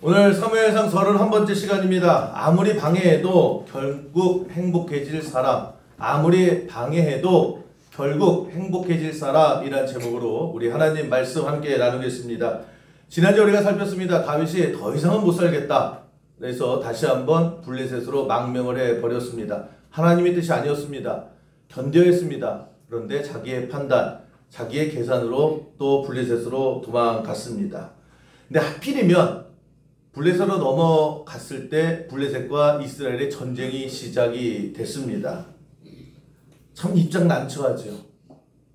오늘 사무엘상 31번째 시간입니다. 아무리 방해해도 결국 행복해질 사람, 아무리 방해해도 결국 행복해질 사람이란 제목으로 우리 하나님 말씀 함께 나누겠습니다. 지난주 우리가 살폈습니다. 다윗이 더 이상은 못 살겠다. 그래서 다시 한번 블레셋으로 망명을 해버렸습니다. 하나님의 뜻이 아니었습니다. 견뎌야 했습니다. 그런데 자기의 판단, 자기의 계산으로 또 블레셋으로 도망갔습니다. 근데 하필이면 블레셋으로 넘어갔을 때 블레셋과 이스라엘의 전쟁이 시작이 됐습니다. 참 입장 난처하죠.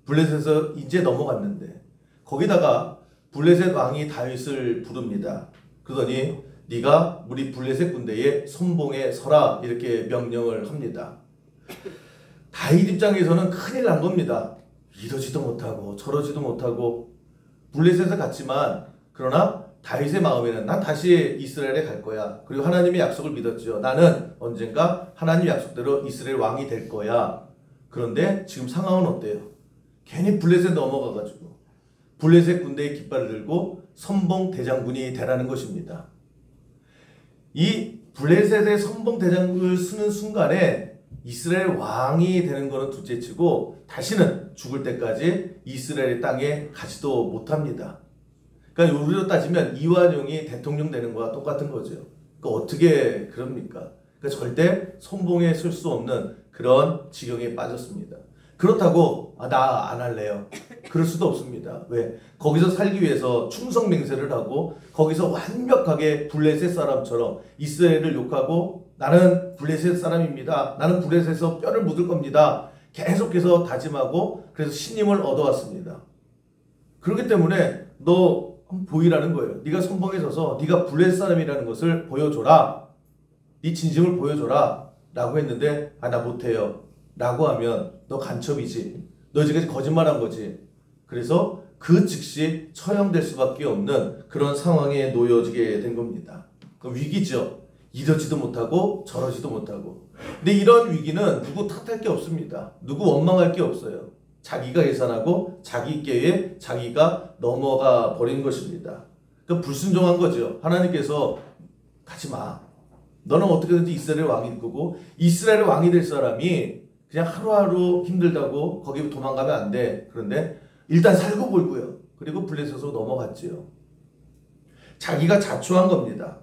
블레셋에서 이제 넘어갔는데 거기다가 블레셋 왕이 다윗을 부릅니다. 그러더니 네가 우리 블레셋 군대의 선봉에 서라 이렇게 명령을 합니다. 다윗 입장에서는 큰일 난 겁니다. 이러지도 못하고 저러지도 못하고 블레셋에 갔지만 그러나 다윗의 마음에는 난 다시 이스라엘에 갈 거야. 그리고 하나님의 약속을 믿었죠. 나는 언젠가 하나님 약속대로 이스라엘 왕이 될 거야. 그런데 지금 상황은 어때요? 괜히 블레셋 넘어가가지고 블레셋 군대의 깃발을 들고 선봉 대장군이 되라는 것입니다. 이 블레셋의 선봉 대장군을 쓰는 순간에 이스라엘 왕이 되는 것은 둘째치고 다시는 죽을 때까지 이스라엘 땅에 가지도 못합니다. 그러니까 우리로 따지면 이완용이 대통령 되는 거와 똑같은 거죠. 그러니까 어떻게 그럽니까? 그러니까 절대 선봉에 설 수 없는 그런 지경에 빠졌습니다. 그렇다고 나 안 할래요. 그럴 수도 없습니다. 왜? 거기서 살기 위해서 충성 맹세를 하고 거기서 완벽하게 블레셋 사람처럼 이스라엘을 욕하고 나는 블레셋 사람입니다. 나는 블레셋에서 뼈를 묻을 겁니다. 계속해서 다짐하고 그래서 신임을 얻어왔습니다. 그렇기 때문에 너 보이라는 거예요. 네가 선봉에 서서 네가 블레셋 사람이라는 것을 보여줘라. 네 진심을 보여줘라. 라고 했는데 나 못해요. 라고 하면 너 간첩이지. 너 지금까지 거짓말한 거지. 그래서 그 즉시 처형될 수밖에 없는 그런 상황에 놓여지게 된 겁니다. 그 위기죠. 이러지도 못하고 저러지도 못하고. 근데 이런 위기는 누구 탓할 게 없습니다. 누구 원망할 게 없어요. 자기가 계산하고 자기 꾀에 자기가 넘어가 버린 것입니다. 그 불순종한 거죠. 하나님께서 가지 마. 너는 어떻게든지 이스라엘 왕이 될 거고 이스라엘 왕이 될 사람이 그냥 하루하루 힘들다고 거기 도망가면 안 돼. 그런데 일단 살고 볼고요. 그리고 블레셋으로 넘어갔지요. 자기가 자초한 겁니다.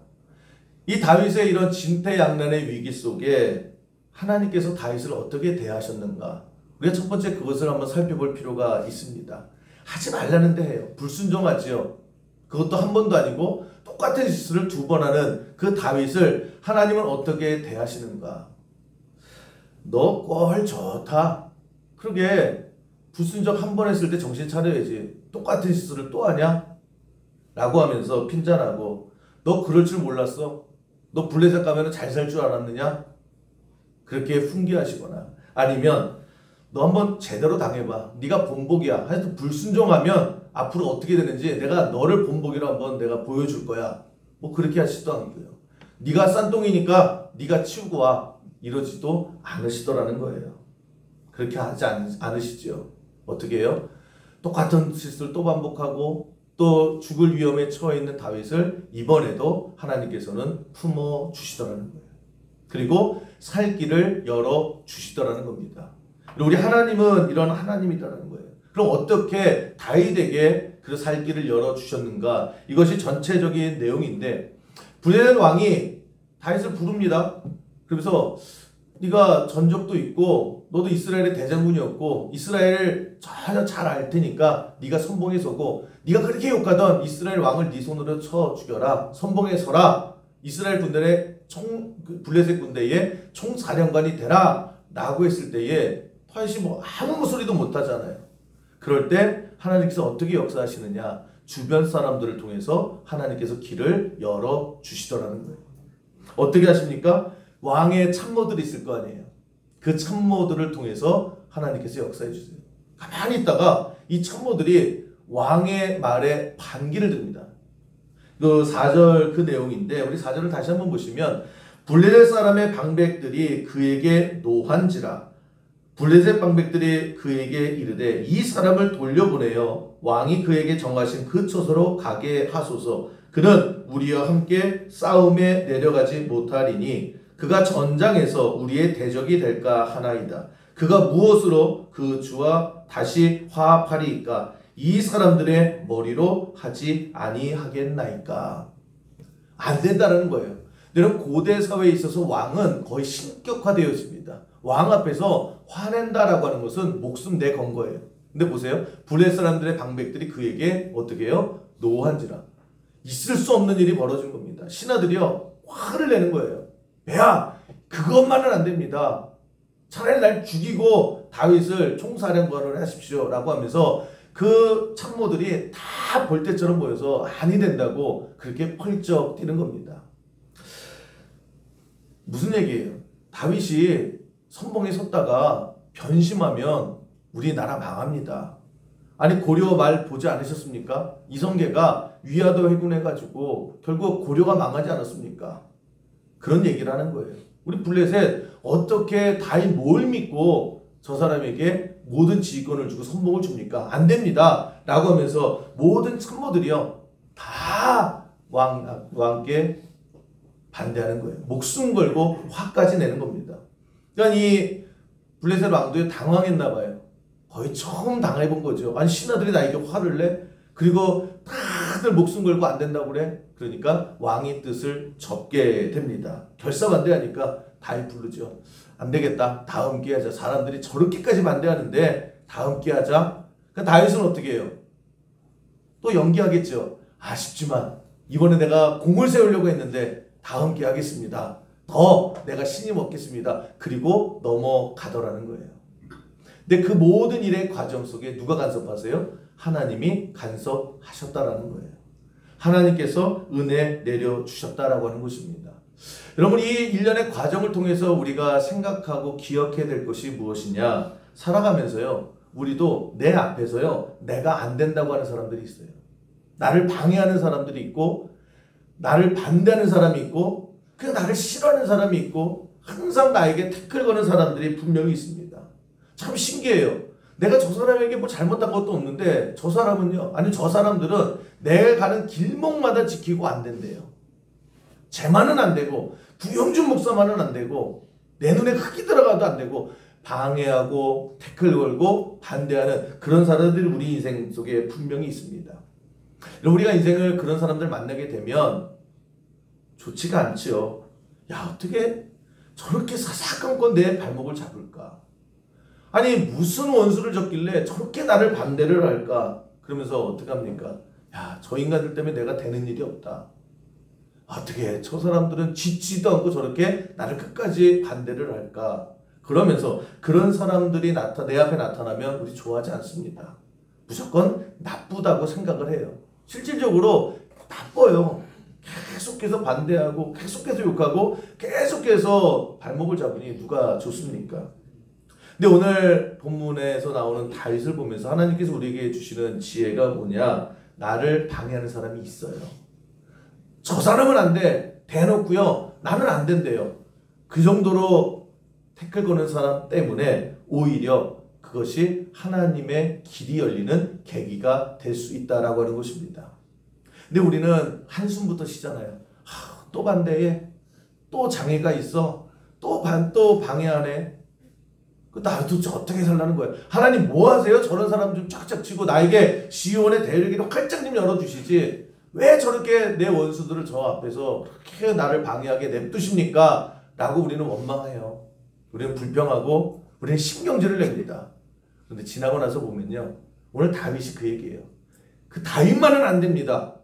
이 다윗의 이런 진퇴양난의 위기 속에 하나님께서 다윗을 어떻게 대하셨는가? 우리가 첫 번째 그것을 한번 살펴볼 필요가 있습니다. 하지 말라는데 해요. 불순종하지요. 그것도 한 번도 아니고 똑같은 실수를 두 번 하는 그 다윗을 하나님은 어떻게 대하시는가? 너 꼴 좋다. 그러게 불순종 한 번 했을 때 정신 차려야지. 똑같은 실수를 또 하냐? 라고 하면서 핀잔하고 너 그럴 줄 몰랐어? 너 블레셋 가면 잘 살 줄 알았느냐? 그렇게 훈계하시거나 아니면 너 한번 제대로 당해봐. 네가 본복이야. 하여튼 불순종하면 앞으로 어떻게 되는지 내가 너를 본복이로 한번 내가 보여줄 거야. 뭐 그렇게 하시지도 않고요. 네가 싼똥이니까 네가 치우고 와. 이러지도 않으시더라는 거예요. 그렇게 하지 않으시죠. 어떻게 해요? 똑같은 실수를 또 반복하고 또 죽을 위험에 처해 있는 다윗을 이번에도 하나님께서는 품어 주시더라는 거예요. 그리고 살 길을 열어 주시더라는 겁니다. 우리 하나님은 이런 하나님이라는 거예요. 그럼 어떻게 다윗에게 그 살 길을 열어주셨는가? 이것이 전체적인 내용인데 블레셋 왕이 다윗을 부릅니다. 그러면서 네가 전적도 있고 너도 이스라엘의 대장군이었고 이스라엘을 전혀 잘 알 테니까 네가 선봉에 서고 네가 그렇게 욕하던 이스라엘 왕을 네 손으로 쳐 죽여라. 선봉에 서라. 이스라엘 군대의 블레셋 군대의 총사령관이 되라. 라고 했을 때에 다윗이 뭐 아무 소리도 못 하잖아요. 그럴 때 하나님께서 어떻게 역사하시느냐? 주변 사람들을 통해서 하나님께서 길을 열어 주시더라는 거예요. 어떻게 하십니까? 왕의 참모들이 있을 거 아니에요. 그 참모들을 통해서 하나님께서 역사해 주세요. 가만히 있다가 이 참모들이 왕의 말에 반기를 듭니다. 그 4절 그 내용인데 우리 4절을 다시 한번 보시면 블레셋 사람의 방백들이 그에게 노한지라 블레셋 방백들이 그에게 이르되 이 사람을 돌려보내어 왕이 그에게 정하신 그 처소로 가게 하소서. 그는 우리와 함께 싸움에 내려가지 못하리니 그가 전장에서 우리의 대적이 될까 하나이다. 그가 무엇으로 그 주와 다시 화합하리이까? 이 사람들의 머리로 하지 아니하겠나이까? 안 된다는 거예요. 여러분, 고대 사회에 있어서 왕은 거의 신격화되어 있습니다. 왕 앞에서 화낸다라고 하는 것은 목숨 내건 거예요. 근데 보세요. 블레 사람들의 방백들이 그에게 어떻게 해요? 노한지라. 있을 수 없는 일이 벌어진 겁니다. 신하들이요, 화를 내는 거예요. 야, 그것만은 안 됩니다. 차라리 날 죽이고 다윗을 총사령관을 하십시오 라고 하면서 그 참모들이 다 벌떼처럼 모여서 아니 된다고 그렇게 펄쩍 뛰는 겁니다. 무슨 얘기예요? 다윗이 선봉에 섰다가 변심하면 우리나라 망합니다. 아니, 고려 말 보지 않으셨습니까? 이성계가 위화도 해군해가지고 결국 고려가 망하지 않았습니까? 그런 얘기를 하는 거예요. 우리 블레셋 어떻게 다윗 뭘 믿고 저 사람에게 모든 지휘권을 주고 선봉을 줍니까? 안 됩니다 라고 하면서 모든 참모들이요 다 왕께 반대하는 거예요. 목숨 걸고 화까지 내는 겁니다. 그러니까 이 블레셋 왕도 당황했나 봐요. 거의 처음 당해본 거죠. 아니, 신하들이 나에게 화를 내? 그리고 다들 목숨 걸고 안 된다고 그래? 그러니까 왕의 뜻을 접게 됩니다. 결사반대하니까 다윗 부르죠. 안 되겠다. 다음 기회 하자. 사람들이 저렇게까지 반대하는데 다음 기회 하자. 그러니까 다윗은 어떻게 해요? 또 연기하겠죠. 아쉽지만 이번에 내가 공을 세우려고 했는데 다음 기회 하겠습니다. 더 내가 신이 먹겠습니다. 그리고 넘어가더라는 거예요. 근데 그 모든 일의 과정 속에 누가 간섭하세요? 하나님이 간섭하셨다라는 거예요. 하나님께서 은혜 내려주셨다라고 하는 것입니다. 여러분, 이 일련의 과정을 통해서 우리가 생각하고 기억해야 될 것이 무엇이냐? 살아가면서요, 우리도 내 앞에서요, 내가 안 된다고 하는 사람들이 있어요. 나를 방해하는 사람들이 있고, 나를 반대하는 사람이 있고, 그냥 나를 싫어하는 사람이 있고, 항상 나에게 태클 거는 사람들이 분명히 있습니다. 참 신기해요. 내가 저 사람에게 뭐 잘못한 것도 없는데 저 사람은요, 아니 저 사람들은 내가 가는 길목마다 지키고 안 된대요. 쟤만은 안 되고, 구영준 목사만은 안 되고, 내 눈에 흙이 들어가도 안 되고, 방해하고 태클 걸고 반대하는 그런 사람들이 우리 인생 속에 분명히 있습니다. 우리가 인생을 그런 사람들 만나게 되면 좋지가 않죠. 야, 어떻게 저렇게 사사건건 내 발목을 잡을까? 아니, 무슨 원수를 졌길래 저렇게 나를 반대를 할까? 그러면서 어떻게 합니까? 야, 저 인간들 때문에 내가 되는 일이 없다. 어떻게 저 사람들은 짖지도 않고 저렇게 나를 끝까지 반대를 할까? 그러면서 그런 사람들이 내 앞에 나타나면 우리 좋아하지 않습니다. 무조건 나쁘다고 생각을 해요. 실질적으로 나빠요. 계속해서 반대하고 계속해서 욕하고 계속해서 발목을 잡으니 누가 좋습니까? 근데 오늘 본문에서 나오는 다윗을 보면서 하나님께서 우리에게 주시는 지혜가 뭐냐? 나를 방해하는 사람이 있어요. 저 사람은 안 돼. 대놓고요. 나는 안 된대요. 그 정도로 태클 거는 사람 때문에 오히려 그것이 하나님의 길이 열리는 계기가 될 수 있다라고 하는 것입니다. 근데 우리는 한숨부터 쉬잖아요. 또 반대해. 또 장애가 있어. 또 방해하네. 나도 어떻게 살라는 거예요? 하나님 뭐 하세요? 저런 사람 좀 쫙쫙 치고 나에게 시온의 대열기를 활짝 좀 열어주시지. 왜 저렇게 내 원수들을 저 앞에서 그렇게 나를 방해하게 냅두십니까? 라고 우리는 원망해요. 우리는 불평하고 우리는 신경질을 냅니다. 그런데 지나고 나서 보면요, 오늘 다윗이 그 얘기예요. 그 다윗만은 안 됩니다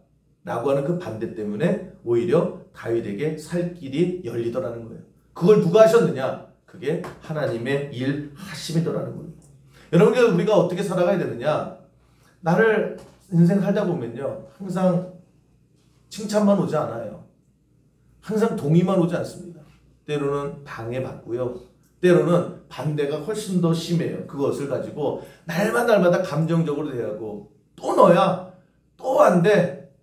라고 하는 그 반대 때문에 오히려 다윗에게 살 길이 열리더라는 거예요. 그걸 누가 하셨느냐? 그게 하나님의 일 하심이더라는 거예요. 여러분, 우리가 어떻게 살아가야 되느냐? 나를 인생 살다 보면요, 항상 칭찬만 오지 않아요. 항상 동의만 오지 않습니다. 때로는 방해받고요, 때로는 반대가 훨씬 더 심해요. 그것을 가지고 날마다 감정적으로 대하고, 또 너야? 또 안 돼?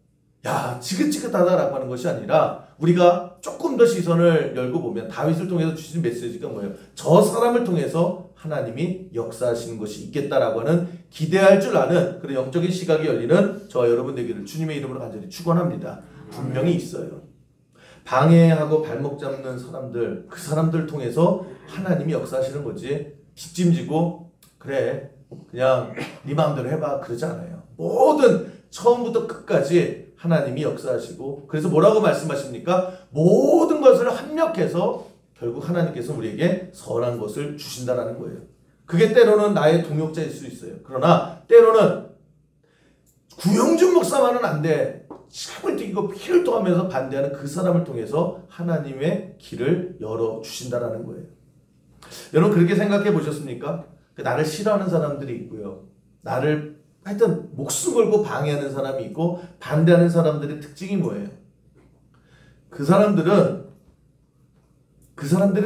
야, 지긋지긋하다라고 하는 것이 아니라 우리가 조금 더 시선을 열고 보면 다윗을 통해서 주신 메시지가 뭐예요? 저 사람을 통해서 하나님이 역사하시는 것이 있겠다라고 하는 기대할 줄 아는 그런 영적인 시각이 열리는 저와 여러분 되기를 주님의 이름으로 간절히 축원합니다. 분명히 있어요. 방해하고 발목 잡는 사람들, 그 사람들 통해서 하나님이 역사하시는 거지. 뒷짐지고 그래 그냥 네 마음대로 해봐 그러지 않아요. 모든 처음부터 끝까지 하나님이 역사하시고, 그래서 뭐라고 말씀하십니까? 모든 것을 합력해서 결국 하나님께서 우리에게 선한 것을 주신다라는 거예요. 그게 때로는 나의 동역자일 수 있어요. 그러나 때로는 구영준 목사만은 안 돼. 참을 뛰고 피를 토하면서 반대하는 그 사람을 통해서 하나님의 길을 열어주신다라는 거예요. 여러분 그렇게 생각해 보셨습니까? 나를 싫어하는 사람들이 있고요. 나를 하여튼 목숨 걸고 방해하는 사람이 있고, 반대하는 사람들의 특징이 뭐예요? 그 사람들의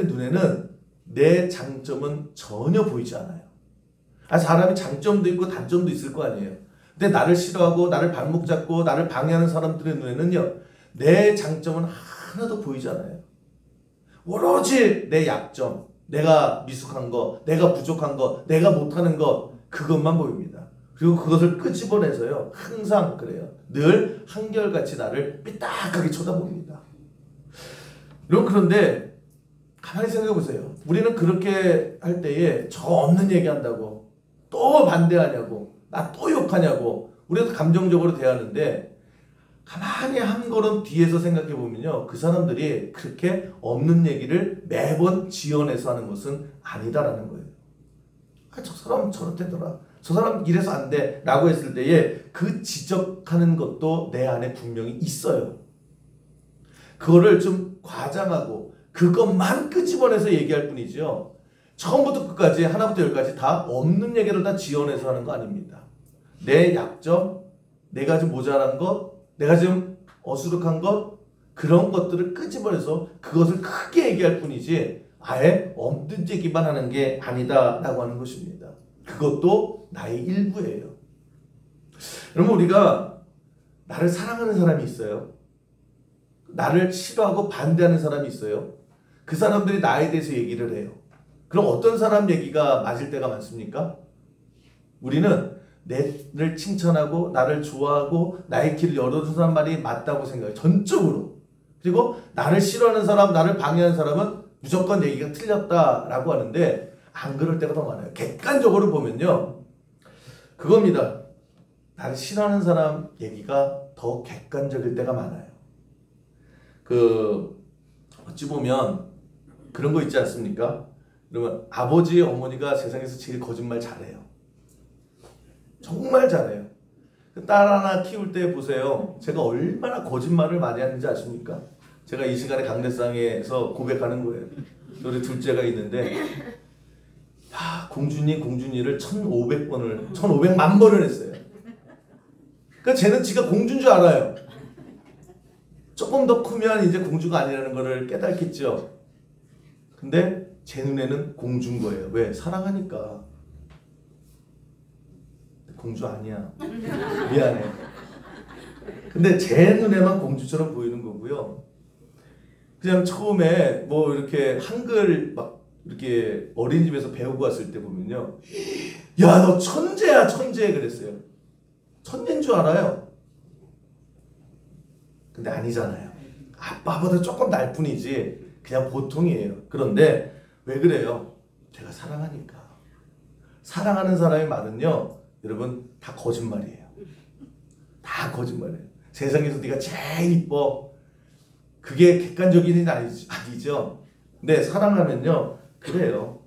눈에는 내 장점은 전혀 보이지 않아요. 사람이 장점도 있고 단점도 있을 거 아니에요. 근데 나를 싫어하고 나를 발목 잡고 나를 방해하는 사람들의 눈에는요, 내 장점은 하나도 보이지 않아요. 오로지 내 약점, 내가 미숙한 거, 내가 부족한 거, 내가 못하는 거, 그것만 보입니다. 그리고 그것을 끄집어내서요, 항상 그래요. 늘 한결같이 나를 삐딱하게 쳐다봅니다. 여러분 그런데 가만히 생각해 보세요. 우리는 그렇게 할 때에 저 없는 얘기한다고 또 반대하냐고, 나 또 욕하냐고 우리도 감정적으로 대하는데, 가만히 한 걸음 뒤에서 생각해 보면요, 그 사람들이 그렇게 없는 얘기를 매번 지어내서 하는 것은 아니다라는 거예요. 저 사람 저렇대더라, 저 사람 이래서 안 돼 라고 했을 때에 그 지적하는 것도 내 안에 분명히 있어요. 그거를 좀 과장하고 그것만 끄집어내서 얘기할 뿐이죠, 처음부터 끝까지 하나부터 열까지 다 없는 얘기를 다 지어내서 하는 거 아닙니다. 내 약점, 내가 좀 모자란 것, 내가 좀 어수룩한 것, 그런 것들을 끄집어내서 그것을 크게 얘기할 뿐이지 아예 없는 얘기만 하는 게 아니다라고 하는 것입니다. 그것도 나의 일부예요. 여러분 우리가 나를 사랑하는 사람이 있어요. 나를 싫어하고 반대하는 사람이 있어요. 그 사람들이 나에 대해서 얘기를 해요. 그럼 어떤 사람 얘기가 맞을 때가 많습니까? 우리는 나를 칭찬하고 나를 좋아하고 나의 길을 열어준 사람 말이 맞다고 생각해요. 전적으로. 그리고 나를 싫어하는 사람, 나를 방해하는 사람은 무조건 얘기가 틀렸다라고 하는데, 안 그럴 때가 더 많아요. 객관적으로 보면요, 그겁니다. 나를 싫어하는 사람 얘기가 더 객관적일 때가 많아요. 어찌 보면 그런 거 있지 않습니까? 그러면 아버지, 어머니가 세상에서 제일 거짓말 잘해요. 정말 잘해요. 딸 하나 키울 때 보세요. 제가 얼마나 거짓말을 많이 하는지 아십니까? 제가 이 시간에 강대상에서 고백하는 거예요. 우리 둘째가 있는데, 공준이를 1500만 번을 했어요. 그러니까 쟤는 지가 공주인 줄 알아요. 조금 더 크면 이제 공주가 아니라는 거를 깨닫겠죠. 근데 제 눈에는 공주인 거예요. 왜? 사랑하니까. 공주 아니야. 미안해. 근데 제 눈에만 공주처럼 보이는 거고요. 그냥 처음에 뭐 이렇게 한글 막 이렇게 어린이집에서 배우고 왔을 때 보면요, 야, 너 천재야, 천재 그랬어요. 천재인 줄 알아요. 근데 아니잖아요. 아빠보다 조금 날 뿐이지 그냥 보통이에요. 그런데 왜 그래요? 제가 사랑하니까. 사랑하는 사람의 말은요, 여러분 다 거짓말이에요. 다 거짓말이에요. 세상에서 네가 제일 이뻐, 그게 객관적인 일은 아니죠. 근데 사랑하면요, 그래요.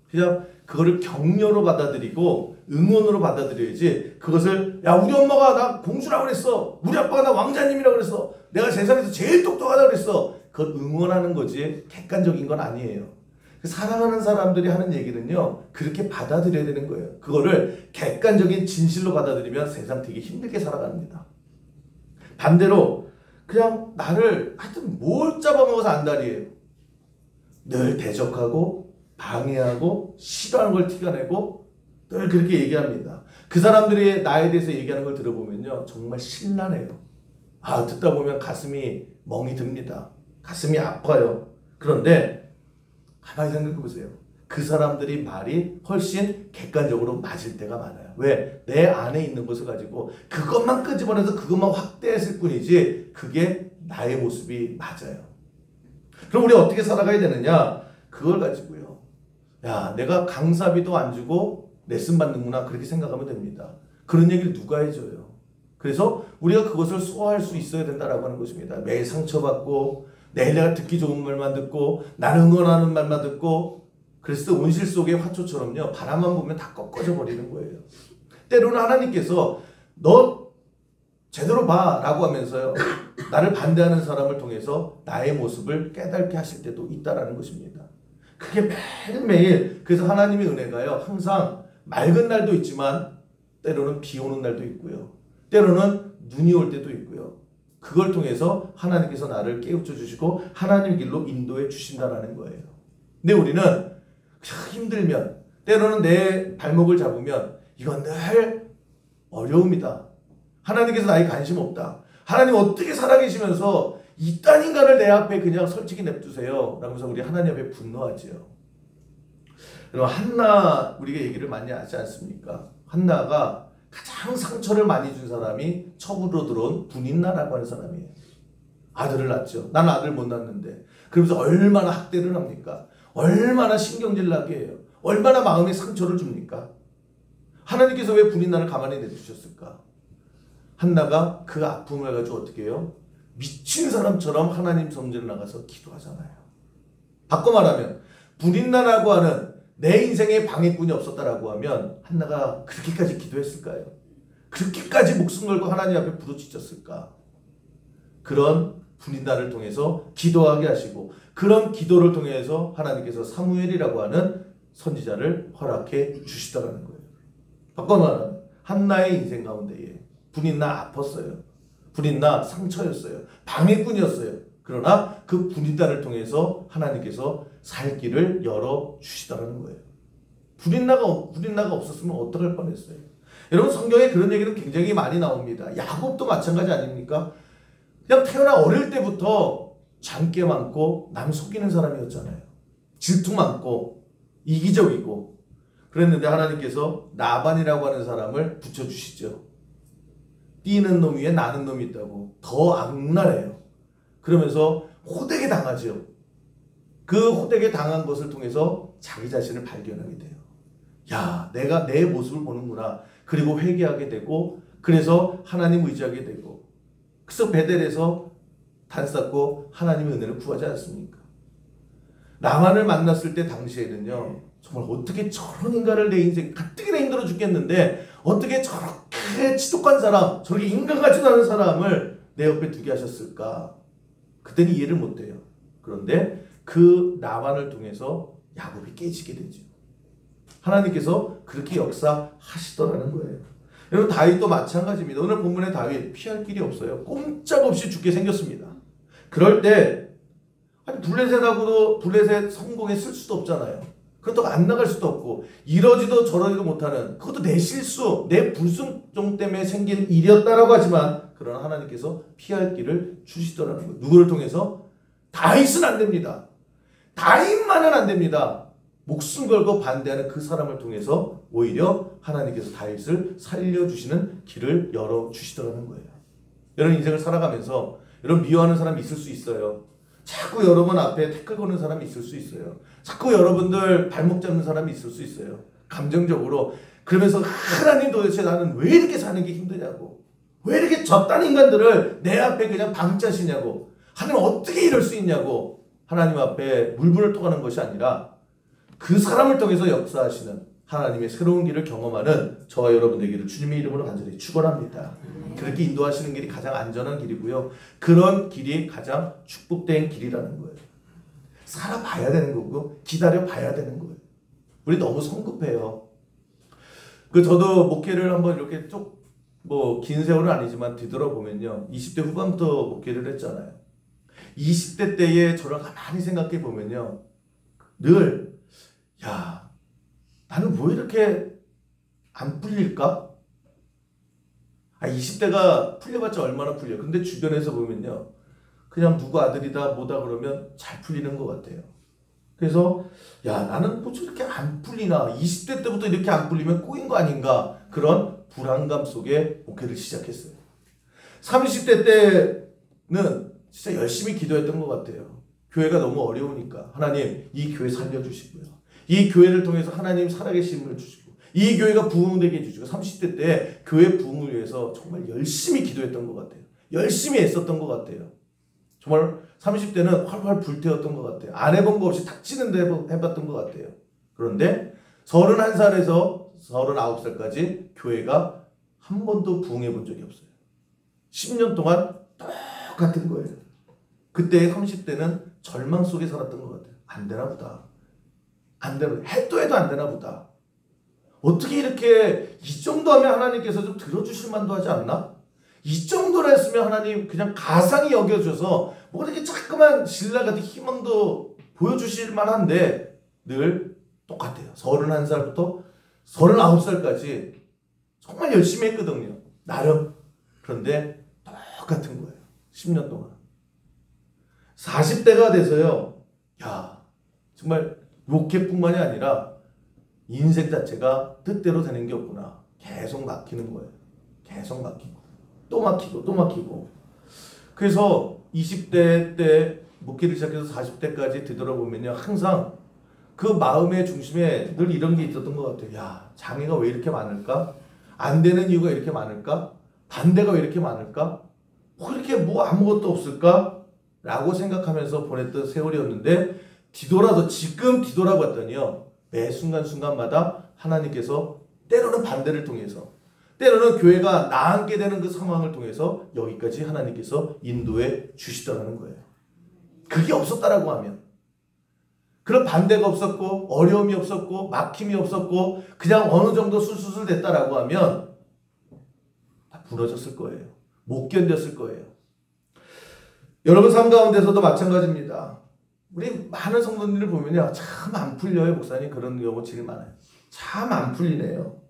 그냥 그거를 격려로 받아들이고 응원으로 받아들여야지, 그것을 야 우리 엄마가 나 공주라고 그랬어, 우리 아빠가 나 왕자님이라고 그랬어, 내가 세상에서 제일 똑똑하다고 그랬어, 그걸 응원하는 거지 객관적인 건 아니에요. 사랑하는 사람들이 하는 얘기는요, 그렇게 받아들여야 되는 거예요. 그거를 객관적인 진실로 받아들이면 세상 되게 힘들게 살아갑니다. 반대로 그냥 나를 하여튼 뭘 잡아먹어서 안달이에요. 늘 대적하고 방해하고 싫어하는 걸 티가 내고 늘 그렇게 얘기합니다. 그 사람들이 나에 대해서 얘기하는 걸 들어보면요, 정말 신나네요. 듣다 보면 가슴이 멍이 듭니다. 가슴이 아파요. 그런데 가만히 생각해 보세요. 그 사람들이 말이 훨씬 객관적으로 맞을 때가 많아요. 왜? 내 안에 있는 것을 가지고 그것만 끄집어내서 그것만 확대했을 뿐이지 그게 나의 모습이 맞아요. 그럼 우리 어떻게 살아가야 되느냐? 그걸 가지고요. 야, 내가 강사비도 안 주고 레슨 받는구나 그렇게 생각하면 됩니다. 그런 얘기를 누가 해줘요? 그래서 우리가 그것을 소화할 수 있어야 된다라고 하는 것입니다. 매일 상처받고 내일 내가 듣기 좋은 말만 듣고 나를 응원하는 말만 듣고 그래서 온실 속의 화초처럼요. 바람만 보면 다 꺾어져 버리는 거예요. 때로는 하나님께서 너 제대로 봐 라고 하면서요. 나를 반대하는 사람을 통해서 나의 모습을 깨닫게 하실 때도 있다라는 것입니다. 그게 매일매일 그래서 하나님의 은혜가요. 항상 맑은 날도 있지만 때로는 비 오는 날도 있고요. 때로는 눈이 올 때도 있고요. 그걸 통해서 하나님께서 나를 깨우쳐 주시고 하나님 길로 인도해 주신다라는 거예요. 근데 우리는 힘들면 때로는 내 발목을 잡으면 이건 늘 어려움이다. 하나님께서 나에 관심 없다. 하나님 어떻게 살아계시면서 이딴 인간을 내 앞에 그냥 솔직히 냅두세요. 라면서 우리 하나님 앞에 분노하지요. 여러분 한나 우리가 얘기를 많이 하지 않습니까? 한나가 가장 상처를 많이 준 사람이 처부로 들어온 분인나라고 하는 사람이에요. 아들을 낳죠. 나는 아들 못 낳는데. 그러면서 얼마나 학대를 합니까? 얼마나 신경질 나게 해요. 얼마나 마음에 상처를 줍니까? 하나님께서 왜 분인나를 가만히 내두셨을까? 한나가 그 아픔을 가지고 어떻게 해요? 미친 사람처럼 하나님 성전에 나가서 기도하잖아요. 바꿔 말하면 분인나라고 하는 내 인생에 방해꾼이 없었다라고 하면 한나가 그렇게까지 기도했을까요? 그렇게까지 목숨 걸고 하나님 앞에 부르짖었을까? 그런 분인나를 통해서 기도하게 하시고 그런 기도를 통해서 하나님께서 사무엘이라고 하는 선지자를 허락해 주시더라는 거예요. 바꿔 말하면 한나의 인생 가운데에 분인나 아팠어요. 분인나 상처였어요. 방해꾼이었어요. 그러나 그 분인나를 통해서 하나님께서 살 길을 열어주시더라는 거예요. 분인나가 없었으면 어떡할 뻔했어요. 여러분 성경에 그런 얘기는 굉장히 많이 나옵니다. 야곱도 마찬가지 아닙니까? 그냥 태어나 어릴 때부터 장깨 많고 남 속이는 사람이었잖아요. 질투 많고 이기적이고 그랬는데 하나님께서 나반이라고 하는 사람을 붙여주시죠. 뛰는 놈 위에 나는 놈이 있다고 더 악랄해요. 그러면서 호되게 당하죠. 그 호되게 당한 것을 통해서 자기 자신을 발견하게 돼요. 야, 내가 내 모습을 보는구나. 그리고 회개하게 되고 그래서 하나님 의지하게 되고 그래서 베델에서 단 쌓고 하나님의 은혜를 구하지 않습니까? 나만을 만났을 때 당시에는요. 정말 어떻게 저런 인간을 내 인생 가뜩이나 힘들어 죽겠는데 어떻게 저렇게 지독한 사람 저렇게 인간 같지도 않은 사람을 내 옆에 두게 하셨을까? 그때는 이해를 못해요. 그런데 그 나만을 통해서 야곱이 깨지게 되죠. 하나님께서 그렇게 역사하시더라는 거예요. 여러분 다윗도 마찬가지입니다. 오늘 본문의 다윗 피할 길이 없어요. 꼼짝없이 죽게 생겼습니다. 그럴 때 아니 블레셋하고도 블레셋 성공에 쓸 수도 없잖아요. 그것도 안 나갈 수도 없고 이러지도 저러지도 못하는 그것도 내 실수 내 불순종 때문에 생긴 일이었다라고 하지만 그러나 하나님께서 피할 길을 주시더라는 거예요. 누구를 통해서? 다윗은 안 됩니다. 다윗만은 안 됩니다. 목숨 걸고 반대하는 그 사람을 통해서 오히려 하나님께서 다윗을 살려주시는 길을 열어주시더라는 거예요. 여러분 인생을 살아가면서 여러분 미워하는 사람이 있을 수 있어요. 자꾸 여러분 앞에 태클 거는 사람이 있을 수 있어요. 자꾸 여러분들 발목 잡는 사람이 있을 수 있어요. 감정적으로. 그러면서 하나님 도대체 나는 왜 이렇게 사는 게 힘드냐고. 왜 이렇게 저딴 인간들을 내 앞에 그냥 방치하시냐고. 하나님 어떻게 이럴 수 있냐고. 하나님 앞에 물불을 토하는 것이 아니라 그 사람을 통해서 역사하시는 하나님의 새로운 길을 경험하는 저와 여러분 되기를 주님의 이름으로 간절히 축원합니다. 그렇게 인도하시는 길이 가장 안전한 길이고요. 그런 길이 가장 축복된 길이라는 거예요. 살아봐야 되는 거고 기다려봐야 되는 거예요. 우리 너무 성급해요. 저도 목회를 한번 이렇게 쭉 긴 세월은 아니지만 뒤돌아보면요. 20대 후반부터 목회를 했잖아요. 20대 때에 저를 가만히 생각해 보면요. 늘 야, 나는 왜 이렇게 안 풀릴까? 20대가 풀려봤자 얼마나 풀려. 근데 주변에서 보면요. 그냥 누구 아들이다 뭐다 그러면 잘 풀리는 것 같아요. 그래서 야, 나는 뭐 저렇게 안 풀리나, 20대 때부터 이렇게 안 풀리면 꼬인 거 아닌가, 그런 불안감 속에 목회를 시작했어요. 30대 때는 진짜 열심히 기도했던 것 같아요. 교회가 너무 어려우니까 하나님 이 교회 살려주시고요, 이 교회를 통해서 하나님 살아계심을 주시고, 이 교회가 부흥되게 해주시고, 30대 때 교회 부흥을 위해서 정말 열심히 기도했던 것 같아요. 열심히 애썼던 것 같아요. 정말 30대는 활활 불태웠던 것 같아요. 안 해본 거 없이 닥치는 데 해봤던 것 같아요. 그런데 31살에서 39살까지 교회가 한 번도 부흥해 본 적이 없어요. 10년 동안 똑같은 거예요. 그때 30대는 절망 속에 살았던 것 같아요. 안 되나 보다. 안 되나, 해도 안 되나 보다. 어떻게 이렇게 이 정도 하면 하나님께서 좀 들어주실 만도 하지 않나? 이 정도로 했으면 하나님 그냥 가상히 여겨줘서 뭐 이렇게 자꾸만 신라 같은 희망도 보여주실 만한데 늘 똑같아요. 31살부터 39살까지 정말 열심히 했거든요. 나름. 그런데 똑같은 거예요. 10년 동안. 40대가 돼서요. 야, 정말 목회뿐만이 아니라 인생 자체가 뜻대로 되는 게 없구나. 계속 막히는 거예요. 계속 막히고 또 막히고 또 막히고. 그래서 20대 때 목회를 시작해서 40대까지 되돌아보면요, 항상 그 마음의 중심에 늘 이런 게 있었던 것 같아요. 야, 장애가 왜 이렇게 많을까? 안 되는 이유가 이렇게 많을까? 반대가 왜 이렇게 많을까? 뭐 이렇게 뭐 아무것도 없을까? 라고 생각하면서 보냈던 세월이었는데, 지금 뒤돌아봤더니요, 매 순간순간마다 하나님께서 때로는 반대를 통해서, 때로는 교회가 나앉게 되는 그 상황을 통해서 여기까지 하나님께서 인도해 주시더라는 거예요. 그게 없었다라고 하면, 그런 반대가 없었고 어려움이 없었고 막힘이 없었고 그냥 어느 정도 술술술 됐다라고 하면 다 부러졌을 거예요. 못 견뎠을 거예요. 여러분 삶 가운데서도 마찬가지입니다. 우리 많은 성도님들 보면요, 참 안 풀려요. 목사님, 그런 경우 제일 많아요. 참 안 풀리네요.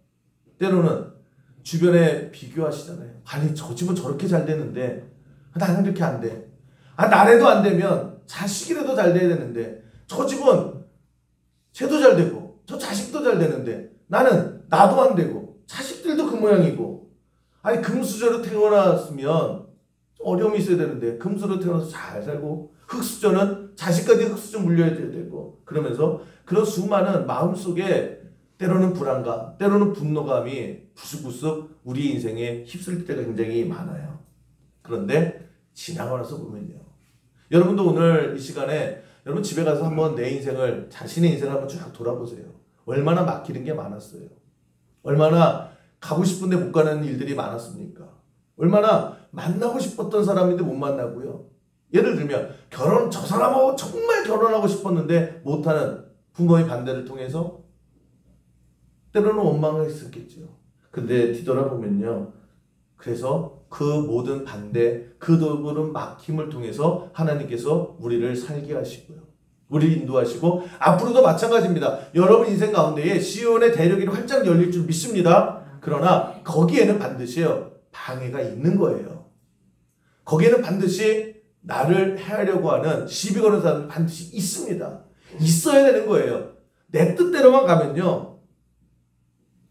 때로는 주변에 비교하시잖아요. 아니, 저 집은 저렇게 잘 되는데 나는 이렇게 안 돼. 아, 나래도 안 되면 자식이라도 잘 돼야 되는데, 저 집은 쟤도 잘 되고 저 자식도 잘 되는데 나도 안 되고 자식들도 그 모양이고. 아니, 금수저로 태어났으면 어려움이 있어야 되는데 금수저로 태어나서 잘 살고, 흙수저는 자식까지 흙수저 물려줘야 되고, 그러면서 그런 수많은 마음속에 때로는 불안감, 때로는 분노감이 부스부스 우리 인생에 휩쓸릴 때가 굉장히 많아요. 그런데 지나고 나서 보면요, 여러분도 오늘 이 시간에 여러분 집에 가서 한번 내 인생을, 자신의 인생을 한번 쭉 돌아보세요. 얼마나 막히는 게 많았어요. 얼마나 가고 싶은데 못 가는 일들이 많았습니까? 얼마나 만나고 싶었던 사람인데 못 만나고요. 예를 들면 저 사람하고 정말 결혼하고 싶었는데 못하는 부모의 반대를 통해서 때로는 원망을 했었겠죠. 근데 뒤돌아보면요, 그래서 그 모든 반대, 그 모든 막힘을 통해서 하나님께서 우리를 살게 하시고요, 우리를 인도하시고, 앞으로도 마찬가지입니다. 여러분 인생 가운데에 시온의 대력이 활짝 열릴 줄 믿습니다. 그러나 거기에는 반드시요, 방해가 있는 거예요. 거기에는 반드시 나를 해하려고 하는 시비 거는 사람은 반드시 있습니다. 있어야 되는 거예요. 내 뜻대로만 가면요,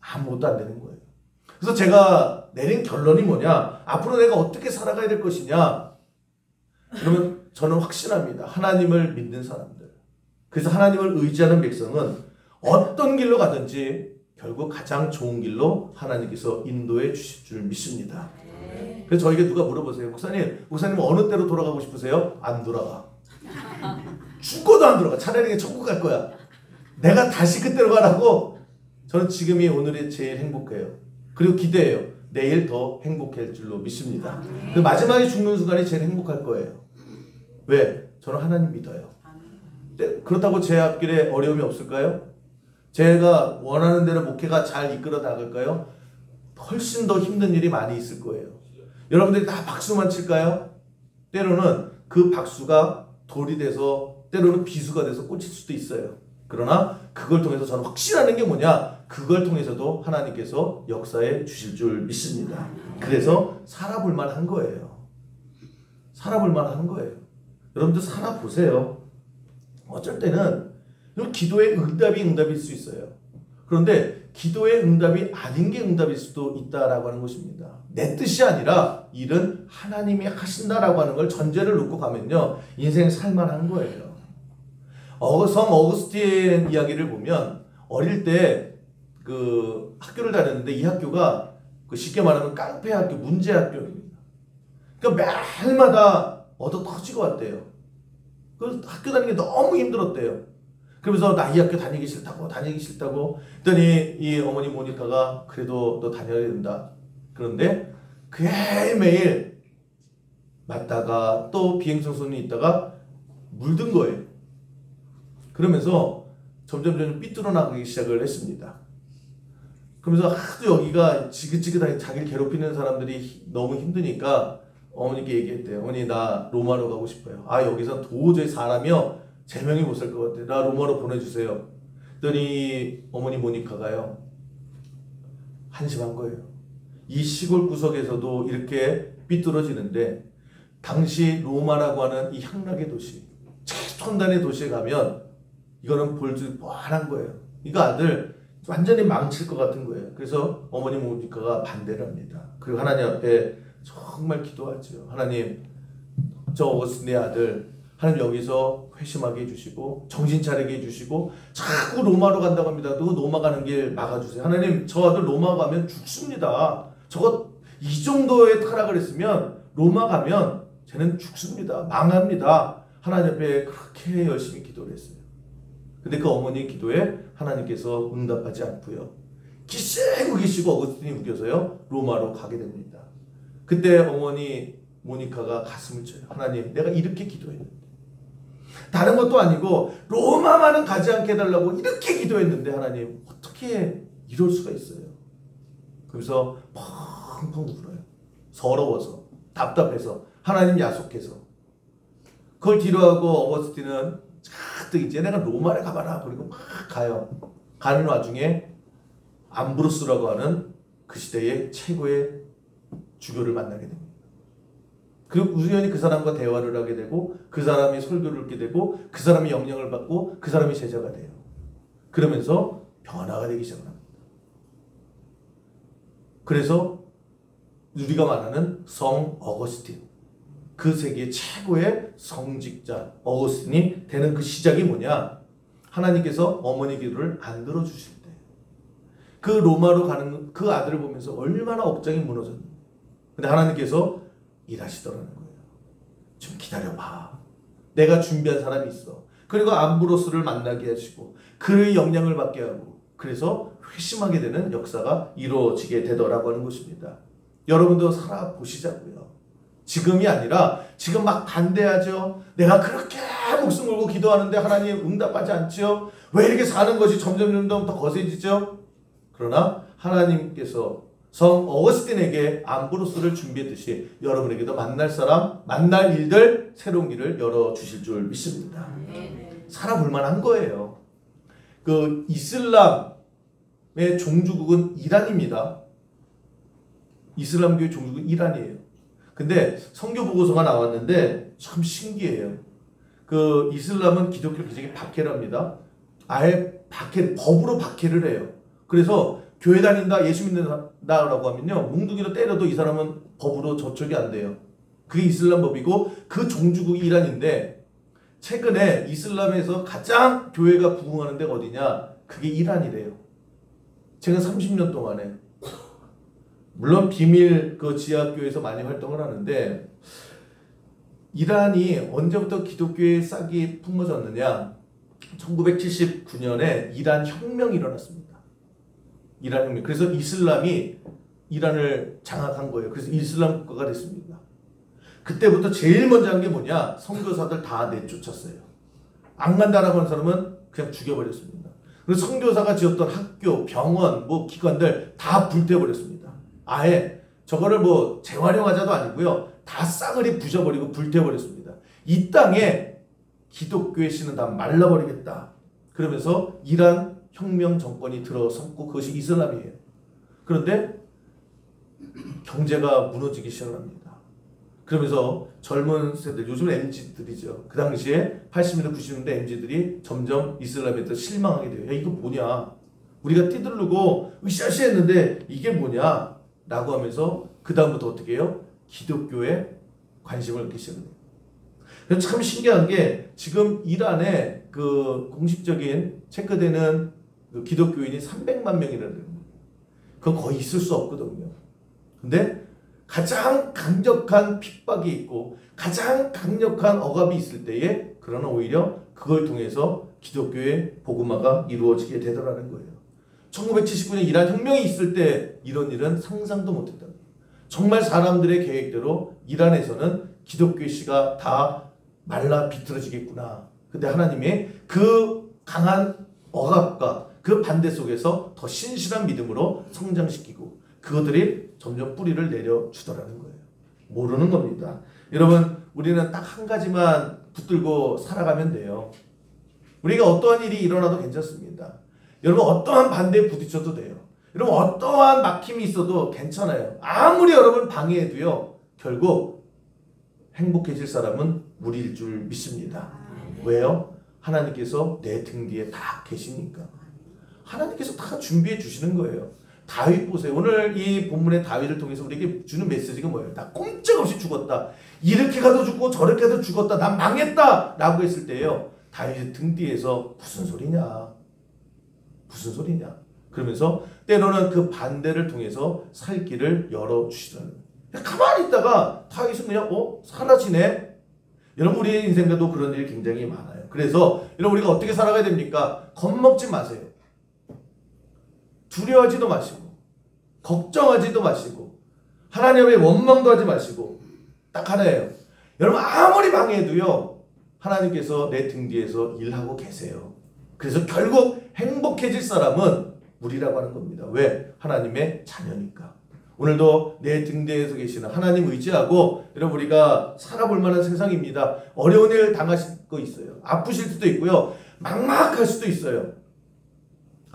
아무것도 안 되는 거예요. 그래서 제가 내린 결론이 뭐냐, 앞으로 내가 어떻게 살아가야 될 것이냐, 그러면 저는 확신합니다. 하나님을 믿는 사람들, 그래서 하나님을 의지하는 백성은 어떤 길로 가든지 결국 가장 좋은 길로 하나님께서 인도해 주실 줄 믿습니다. 그래서 저에게 누가 물어보세요. 목사님 어느 때로 돌아가고 싶으세요? 안 돌아가. 죽어도 안 돌아가. 차라리 천국 갈 거야. 내가 다시 그때로 가라고. 저는 지금이 오늘이 제일 행복해요. 그리고 기대해요. 내일 더 행복할 줄로 믿습니다. 그 마지막에 죽는 순간이 제일 행복할 거예요. 왜? 저는 하나님 믿어요. 그렇다고 제 앞길에 어려움이 없을까요? 제가 원하는 대로 목회가 잘 이끌어 나갈까요? 훨씬 더 힘든 일이 많이 있을 거예요. 여러분들이 다 박수만 칠까요? 때로는 그 박수가 돌이 돼서, 때로는 비수가 돼서 꽂힐 수도 있어요. 그러나 그걸 통해서 저는 확신하는 게 뭐냐, 그걸 통해서도 하나님께서 역사해 주실 줄 믿습니다. 그래서 살아볼 만한 거예요. 살아볼 만한 거예요. 여러분들 살아보세요. 어쩔 때는 기도의 응답일 수 있어요. 그런데 기도의 응답이 아닌 게 응답일 수도 있다라고 하는 것입니다. 내 뜻이 아니라 일은 하나님이 하신다라고 하는 걸 전제를 놓고 가면요, 인생 살만한 거예요. 성 어거스틴 이야기를 보면 어릴 때 그 학교를 다녔는데 이 학교가 쉽게 말하면 깡패 학교, 문제 학교입니다. 그러니까 매일마다 얻어 터지고 왔대요. 그래서 학교 다니는 게 너무 힘들었대요. 그러면서 나 이 학교 다니기 싫다고 했더니 이 어머니 모니카가 그래도 너 다녀야 된다. 그런데 매일매일 맞다가 또 비행청소년이 있다가 물든 거예요. 그러면서 점점 삐뚤어 나가기 시작을 했습니다. 그러면서 하도 여기가 지긋지긋하게 자기를 괴롭히는 사람들이 너무 힘드니까 어머니께 얘기했대요. 어머니, 나 로마로 가고 싶어요. 여기서 도저히 사람이요 제명이 못 살 것 같아요. 나 로마로 보내주세요. 그랬더니 어머니 모니카가요, 한심한 거예요. 이 시골 구석에서도 이렇게 삐뚤어지는데 당시 로마라고 하는 이 향락의 도시, 최첨단의 도시에 가면 이거는 볼줄 뻔한 거예요. 이거 아들 완전히 망칠 것 같은 거예요. 그래서 어머니 모니카가 반대를 합니다. 그리고 하나님 앞에 정말 기도하죠. 하나님, 저 어거스틴 내 아들 하나님 여기서 회심하게 해주시고 정신 차리게 해주시고 자꾸 로마로 간다고 합니다. 또 로마 가는 길 막아주세요. 하나님, 저 아들 로마 가면 죽습니다. 저거 이 정도의 타락을 했으면 로마 가면 쟤는 죽습니다. 망합니다. 하나님 앞에 그렇게 열심히 기도를 했어요. 근데 그 어머니의 기도에 하나님께서 응답하지 않고요, 기세고 계시고 어거스틴이 우겨서요 로마로 가게 됩니다. 그때 어머니 모니카가 가슴을 쳐요. 하나님, 내가 이렇게 기도했는데, 다른 것도 아니고 로마만은 가지 않게 해달라고 이렇게 기도했는데 하나님 어떻게 이럴 수가 있어요. 그래서 펑펑 울어요. 서러워서, 답답해서, 하나님 야속해서. 그걸 뒤로하고 어거스틴은 잔뜩 이제 내가 로마를 가봐라 그리고 막 가요. 가는 와중에 암브로스라고 하는 그 시대의 최고의 주교를 만나게 됩니다. 그리고 우연히 그 사람과 대화를 하게 되고 그 사람이 설교를 듣게 되고 그 사람이 영향을 받고 그 사람이 제자가 돼요. 그러면서 변화가 되기 시작합니다. 그래서 우리가 말하는 성 어거스틴, 그 세계 최고의 성직자 어거스틴이 되는 그 시작이 뭐냐? 하나님께서 어머니 기도를 안 들어주실 때, 그 로마로 가는 그 아들을 보면서 얼마나 억장이 무너졌는데, 근데 하나님께서 일하시더라는 거예요. 좀 기다려봐. 내가 준비한 사람이 있어. 그리고 암브로스를 만나게 하시고 그의 영향을 받게 하고, 그래서 회심하게 되는 역사가 이루어지게 되더라고 하는 것입니다. 여러분도 살아보시자고요. 지금이 아니라 지금 막 반대하죠. 내가 그렇게 목숨 걸고 기도하는데 하나님 응답하지 않죠. 왜 이렇게 사는 것이 점점 더 거세지죠. 그러나 하나님께서 성 어거스틴에게 암브로스를 준비했듯이 여러분에게도 만날 사람, 만날 일들, 새로운 길을 열어주실 줄 믿습니다. 살아볼 만한 거예요. 그 이슬람의 종주국은 이란입니다. 이슬람교의 종주국은 이란이에요. 근데 성교 보고서가 나왔는데 참 신기해요. 그 이슬람은 기독교 굉장히 박해랍니다. 아예 법으로 박해를 해요. 그래서 교회 다닌다, 예수 믿는다라고 하면요, 뭉둥이로 때려도 이 사람은 법으로 저촉이 안 돼요. 그게 이슬람 법이고 그 종주국이 이란인데, 최근에 이슬람에서 가장 교회가 부흥하는 데가 어디냐? 그게 이란이래요. 최근 30년 동안에. 물론 비밀 그 지하교에서 많이 활동을 하는데, 이란이 언제부터 기독교의 싹이 품어졌느냐? 1979년에 이란 혁명이 일어났습니다. 이란 혁명. 그래서 이슬람이 이란을 장악한 거예요. 그래서 이슬람 국가가 됐습니다. 그때부터 제일 먼저 한 게 뭐냐? 선교사들 다 내쫓았어요. 안 간다라고 하는 사람은 그냥 죽여버렸습니다. 그래서 선교사가 지었던 학교, 병원, 기관들 다 불태워버렸습니다. 아예 저거를 재활용하자도 아니고요, 다 싸그리 부셔버리고 불태워버렸습니다. 이 땅에 기독교의 씨는 다 말라버리겠다. 그러면서 이란 혁명 정권이 들어섰고 그것이 이슬람이에요. 그런데 경제가 무너지기 시작합니다. 그러면서 젊은 세대, 요즘은 MZ들이죠. 그 당시에 80년대, 90년대 MZ들이 점점 이슬람에 대해 실망하게 돼요. 야, 이거 뭐냐? 우리가 띠들르고 으쌰으쌰 했는데 이게 뭐냐? 라고 하면서 그 다음부터 어떻게 해요? 기독교에 관심을 갖기 시작해요. 그래서 참 신기한 게 지금 이란에 그 공식적인 체크되는 그 기독교인이 300만 명이라는 거예요. 그건 거의 있을 수 없거든요. 근데 가장 강력한 핍박이 있고 가장 강력한 억압이 있을 때에 그러나 오히려 그걸 통해서 기독교의 복음화가 이루어지게 되더라는 거예요. 1979년 이란 혁명이 있을 때 이런 일은 상상도 못했다. 정말 사람들의 계획대로 이란에서는 기독교 씨가 다 말라 비틀어지겠구나. 근데 하나님이 그 강한 억압과 그 반대 속에서 더 신실한 믿음으로 성장시키고 그것들이 점점 뿌리를 내려주더라는 거예요. 모르는 겁니다. 여러분, 우리는 딱 한 가지만 붙들고 살아가면 돼요. 우리가 어떠한 일이 일어나도 괜찮습니다. 여러분, 어떠한 반대에 부딪혀도 돼요. 여러분, 어떠한 막힘이 있어도 괜찮아요. 아무리 여러분 방해해도요, 결국 행복해질 사람은 우리일 줄 믿습니다. 왜요? 하나님께서 내 등 뒤에 다 계시니까. 하나님께서 다 준비해 주시는 거예요. 다윗 보세요. 오늘 이 본문의 다윗을 통해서 우리에게 주는 메시지가 뭐예요? 나 꼼짝없이 죽었다. 이렇게 가도 죽고 저렇게 가도 죽었다. 난 망했다. 라고 했을 때요. 다윗의 등 뒤에서 무슨 소리냐? 무슨 소리냐? 그러면서 때로는 그 반대를 통해서 살 길을 열어주시더라는 거예요. 가만히 있다가 다윗은 그냥 사라지네? 여러분, 우리의 인생에도 그런 일이 굉장히 많아요. 그래서 여러분, 우리가 어떻게 살아가야 됩니까? 겁먹지 마세요. 두려워하지도 마시고 걱정하지도 마시고 하나님의 원망도 하지 마시고 딱 하나예요. 여러분, 아무리 방해해도요, 하나님께서 내 등 뒤에서 일하고 계세요. 그래서 결국 행복해질 사람은 우리라고 하는 겁니다. 왜? 하나님의 자녀니까. 오늘도 내 등 뒤에서 계시는 하나님 의지하고 여러분, 우리가 살아볼 만한 세상입니다. 어려운 일 당하실 거 있어요. 아프실 수도 있고요. 막막할 수도 있어요.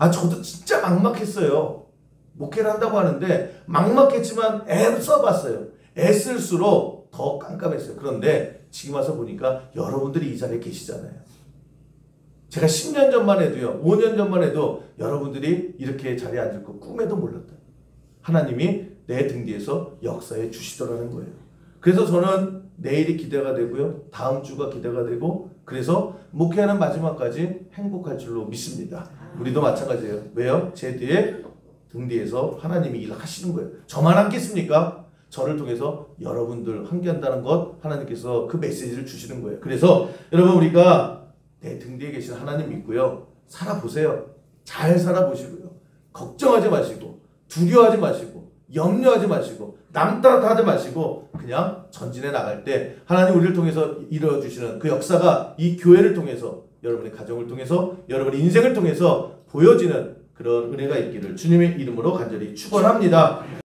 저도 진짜 막막했어요. 목회를 한다고 하는데 막막했지만 애써봤어요. 애쓸수록 더 깜깜했어요. 그런데 지금 와서 보니까 여러분들이 이 자리에 계시잖아요. 제가 10년 전만 해도요, 5년 전만 해도 여러분들이 이렇게 자리에 앉을 거 꿈에도 몰랐다. 하나님이 내 등 뒤에서 역사해 주시더라는 거예요. 그래서 저는 내일이 기대가 되고요, 다음 주가 기대가 되고, 그래서 목회하는 마지막까지 행복할 줄로 믿습니다. 우리도 마찬가지예요. 왜요? 제 뒤에 등 뒤에서 하나님이 일하시는 거예요. 저만 함께했습니까? 저를 통해서 여러분들 함께한다는 것, 하나님께서 그 메시지를 주시는 거예요. 그래서 여러분, 우리가 내 등 뒤에 계신 하나님 믿고요, 살아보세요. 잘 살아보시고요, 걱정하지 마시고 두려워하지 마시고 염려하지 마시고 남 따라하지 마시고 그냥 전진해 나갈 때 하나님 우리를 통해서 이루어주시는 그 역사가 이 교회를 통해서, 여러분의 가정을 통해서, 여러분의 인생을 통해서 보여지는 그런 은혜가 있기를 주님의 이름으로 간절히 축원합니다.